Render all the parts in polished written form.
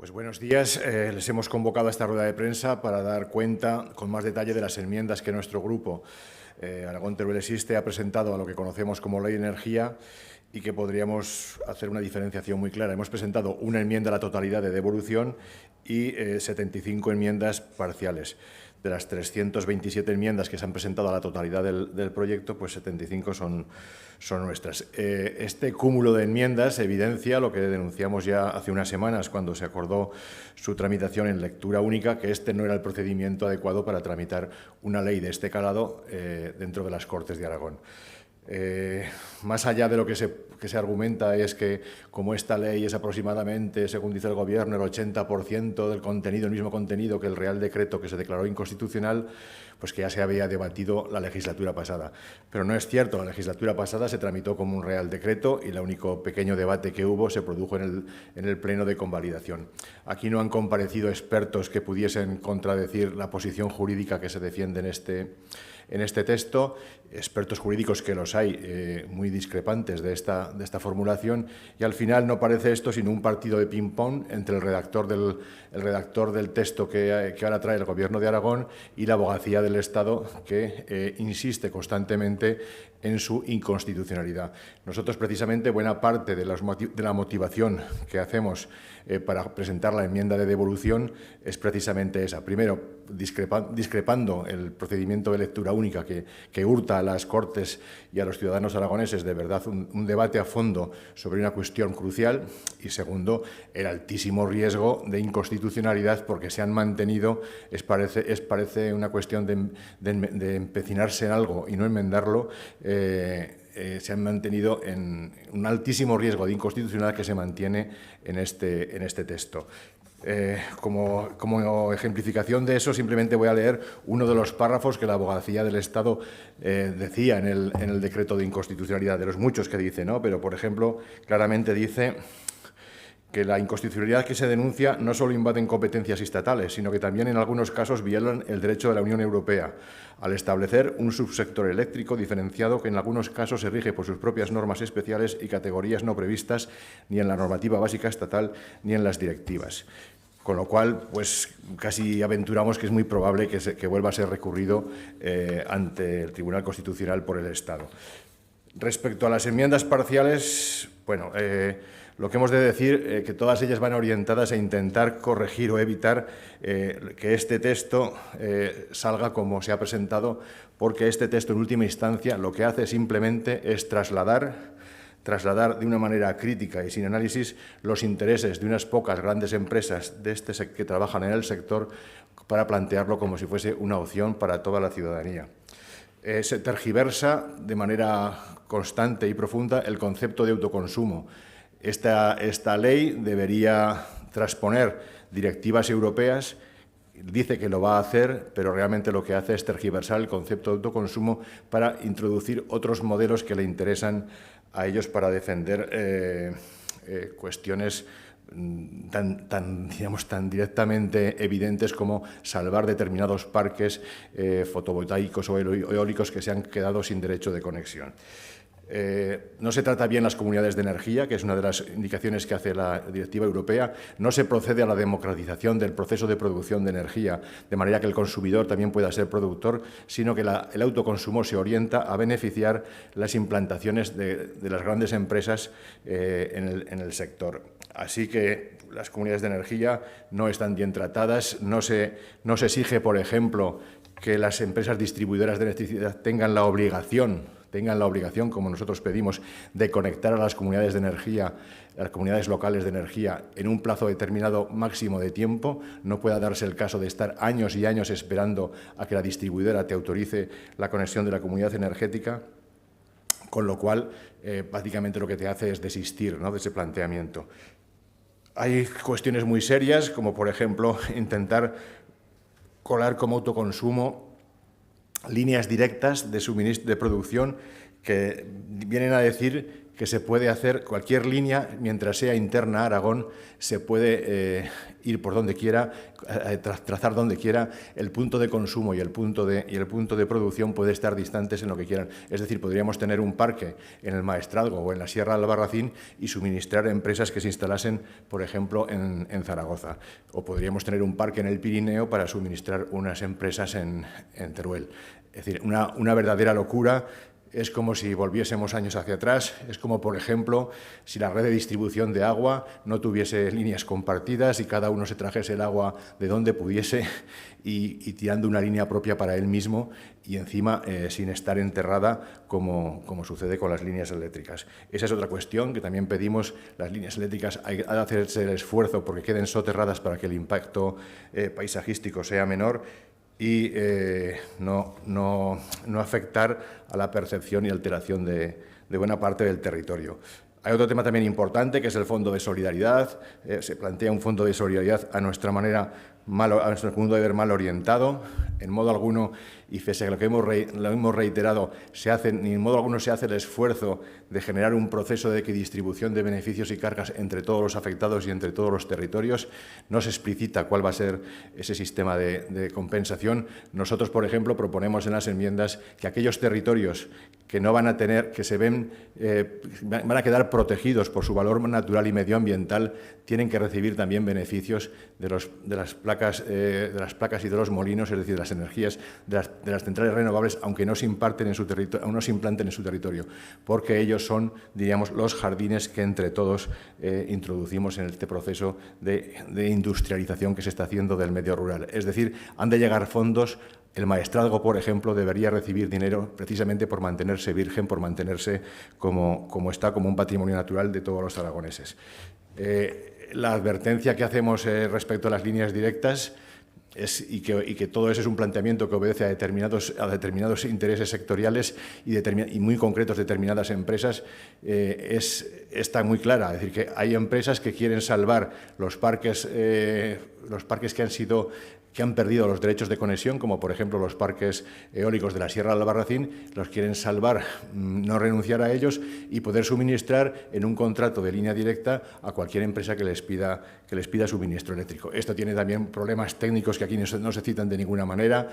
Pues buenos días. Les hemos convocado a esta rueda de prensa para dar cuenta con más detalle de las enmiendas que nuestro grupo Aragón Teruel Existe ha presentado a lo que conocemos como Ley de Energía y que podríamos hacer una diferenciación muy clara. Hemos presentado una enmienda a la totalidad de devolución y 75 enmiendas parciales. De las 327 enmiendas que se han presentado a la totalidad del proyecto, pues 75 son nuestras. Este cúmulo de enmiendas evidencia lo que denunciamos ya hace unas semanas cuando se acordó su tramitación en lectura única, que este no era el procedimiento adecuado para tramitar una ley de este calado dentro de las Cortes de Aragón. Más allá de lo que se argumenta es que como esta ley es aproximadamente, según dice el Gobierno, el 80% del contenido, el mismo contenido que el Real Decreto que se declaró inconstitucional, pues que ya se había debatido la legislatura pasada. Pero no es cierto, la legislatura pasada se tramitó como un Real Decreto y el único pequeño debate que hubo se produjo en el pleno de convalidación. Aquí no han comparecido expertos que pudiesen contradecir la posición jurídica que se defiende en este texto, expertos jurídicos que los hay muy discrepantes de esta formulación, y al final no parece esto sino un partido de ping-pong entre el redactor del texto que ahora trae el Gobierno de Aragón y la Abogacía del Estado, que insiste constantemente en su inconstitucionalidad. Nosotros, precisamente, buena parte de la motivación que hacemos para presentar la enmienda de devolución es precisamente esa. Primero, discrepando el procedimiento de lectura única que hurta a las Cortes y a los ciudadanos aragoneses de verdad un debate a fondo sobre una cuestión crucial, y segundo, el altísimo riesgo de inconstitucionalidad porque se han mantenido, parece una cuestión de empecinarse en algo y no enmendarlo, se han mantenido en un altísimo riesgo de inconstitucionalidad que se mantiene en este texto. Como ejemplificación de eso, simplemente voy a leer uno de los párrafos que la Abogacía del Estado decía en el decreto de inconstitucionalidad, de los muchos que dice, ¿no? Pero, por ejemplo, claramente dice que la inconstitucionalidad que se denuncia no solo invaden competencias estatales, sino que también en algunos casos violan el derecho de la Unión Europea, al establecer un subsector eléctrico diferenciado que en algunos casos se rige por sus propias normas especiales y categorías no previstas ni en la normativa básica estatal ni en las directivas. Con lo cual, pues casi aventuramos que es muy probable que vuelva a ser recurrido ante el Tribunal Constitucional por el Estado. Respecto a las enmiendas parciales, bueno, lo que hemos de decir que todas ellas van orientadas a intentar corregir o evitar que este texto salga como se ha presentado, porque este texto en última instancia lo que hace simplemente es trasladar de una manera crítica y sin análisis los intereses de unas pocas grandes empresas que trabajan en el sector para plantearlo como si fuese una opción para toda la ciudadanía. Se tergiversa de manera constante y profunda el concepto de autoconsumo. Esta ley debería transponer directivas europeas. Dice que lo va a hacer, pero realmente lo que hace es tergiversar el concepto de autoconsumo para introducir otros modelos que le interesan a ellos para defender cuestiones tan directamente evidentes como salvar determinados parques fotovoltaicos o eólicos que se han quedado sin derecho de conexión. No se trata bien las comunidades de energía, que es una de las indicaciones que hace la directiva europea. No se procede a la democratización del proceso de producción de energía, de manera que el consumidor también pueda ser productor, sino que el autoconsumo se orienta a beneficiar las implantaciones de las grandes empresas en el sector. Así que las comunidades de energía no están bien tratadas. No se exige, por ejemplo, que las empresas distribuidoras de electricidad tengan la obligación, como nosotros pedimos, de conectar a las comunidades de energía, a las comunidades locales de energía, en un plazo determinado máximo de tiempo. No pueda darse el caso de estar años y años esperando a que la distribuidora te autorice la conexión de la comunidad energética, con lo cual, básicamente lo que te hace es desistir, ¿no?, de ese planteamiento. Hay cuestiones muy serias, como por ejemplo intentar colar como autoconsumo líneas directas de suministro de producción que vienen a decir que se puede hacer cualquier línea, mientras sea interna a Aragón, se puede ir por donde quiera, trazar donde quiera. El punto de consumo y el punto de producción puede estar distantes en lo que quieran. Es decir, podríamos tener un parque en el Maestrazgo o en la Sierra de Albarracín y suministrar a empresas que se instalasen, por ejemplo, en Zaragoza. O podríamos tener un parque en el Pirineo para suministrar unas empresas en Teruel. Es decir, una verdadera locura. Es como si volviésemos años hacia atrás, es como, por ejemplo, si la red de distribución de agua no tuviese líneas compartidas y cada uno se trajese el agua de donde pudiese y tirando una línea propia para él mismo y encima sin estar enterrada como sucede con las líneas eléctricas. Esa es otra cuestión que también pedimos. Las líneas eléctricas hay que hacerse el esfuerzo porque queden soterradas para que el impacto paisajístico sea menor y no afectar a la percepción y alteración de buena parte del territorio. Hay otro tema también importante, que es el Fondo de Solidaridad. Se plantea un Fondo de Solidaridad a nuestra manera, a nuestro punto de ver, mal orientado. En modo alguno, y pese a lo que hemos reiterado, ni en modo alguno se hace el esfuerzo de generar un proceso de distribución de beneficios y cargas entre todos los afectados y entre todos los territorios. No se explicita cuál va a ser ese sistema de compensación. Nosotros, por ejemplo, proponemos en las enmiendas que aquellos territorios que no van a tener, que van a quedar protegidos por su valor natural y medioambiental, tienen que recibir también beneficios de las placas y de los molinos, es decir, de las energías de las centrales renovables, aunque no se implanten en su territorio, porque ellos son, diríamos, los jardines que entre todos introducimos en este proceso de industrialización que se está haciendo del medio rural. Es decir, han de llegar fondos. El Maestrazgo, por ejemplo, debería recibir dinero precisamente por mantenerse virgen, por mantenerse como un patrimonio natural de todos los aragoneses. La advertencia que hacemos respecto a las líneas directas y que todo eso es un planteamiento que obedece a determinados intereses sectoriales y muy concretos de determinadas empresas, está muy clara. Es decir, que hay empresas que quieren salvar los parques que han perdido los derechos de conexión, como por ejemplo los parques eólicos de la Sierra de Albarracín, los quieren salvar, no renunciar a ellos y poder suministrar en un contrato de línea directa a cualquier empresa que les pida suministro eléctrico. Esto tiene también problemas técnicos que aquí no se citan de ninguna manera.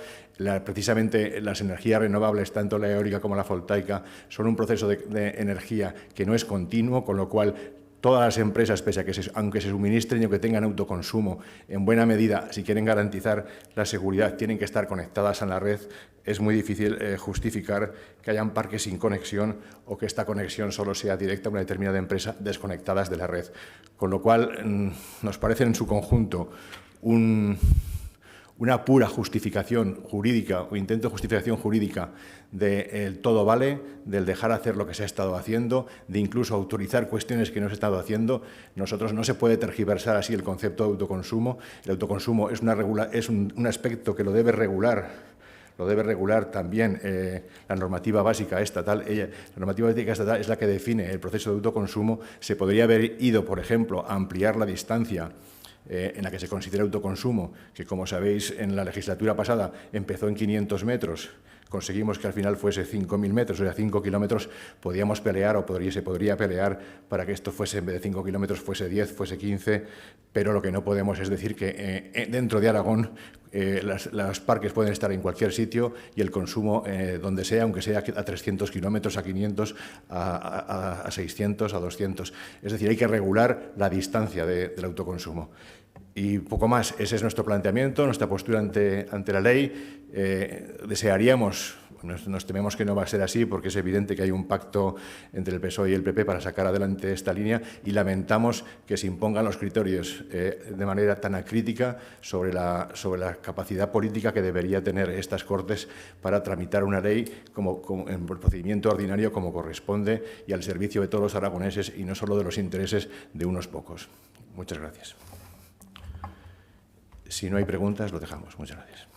Precisamente las energías renovables, tanto la eólica como la fotovoltaica, son un proceso de energía que no es continuo, con lo cual todas las empresas, pese a que aunque se suministren y aunque tengan autoconsumo, en buena medida, si quieren garantizar la seguridad, tienen que estar conectadas a la red. Es muy difícil justificar que hayan parques sin conexión o que esta conexión solo sea directa a una determinada empresa desconectadas de la red. Con lo cual, nos parece en su conjunto una pura justificación jurídica o intento de justificación jurídica del todo vale, del dejar hacer lo que se ha estado haciendo, de incluso autorizar cuestiones que no se ha estado haciendo. Nosotros no se puede tergiversar así el concepto de autoconsumo. El autoconsumo es un aspecto que lo debe regular también la normativa básica estatal. La normativa básica estatal es la que define el proceso de autoconsumo. Se podría haber ido, por ejemplo, a ampliar la distancia en la que se considera autoconsumo, que, como sabéis, en la legislatura pasada empezó en 500 metros, conseguimos que al final fuese 5.000 metros, o sea, 5 kilómetros. Podíamos pelear se podría pelear para que esto fuese, en vez de 5 kilómetros, fuese 10, fuese 15, pero lo que no podemos es decir que dentro de Aragón los parques pueden estar en cualquier sitio y el consumo donde sea, aunque sea a 300 kilómetros, a 500, a 600, a 200. Es decir, hay que regular la distancia del autoconsumo. Y poco más. Ese es nuestro planteamiento, nuestra postura ante la ley. Desearíamos, nos tememos que no va a ser así, porque es evidente que hay un pacto entre el PSOE y el PP para sacar adelante esta línea, y lamentamos que se impongan los criterios de manera tan acrítica sobre la capacidad política que debería tener estas Cortes para tramitar una ley en el procedimiento ordinario como corresponde y al servicio de todos los aragoneses y no solo de los intereses de unos pocos. Muchas gracias. Si no hay preguntas, lo dejamos. Muchas gracias.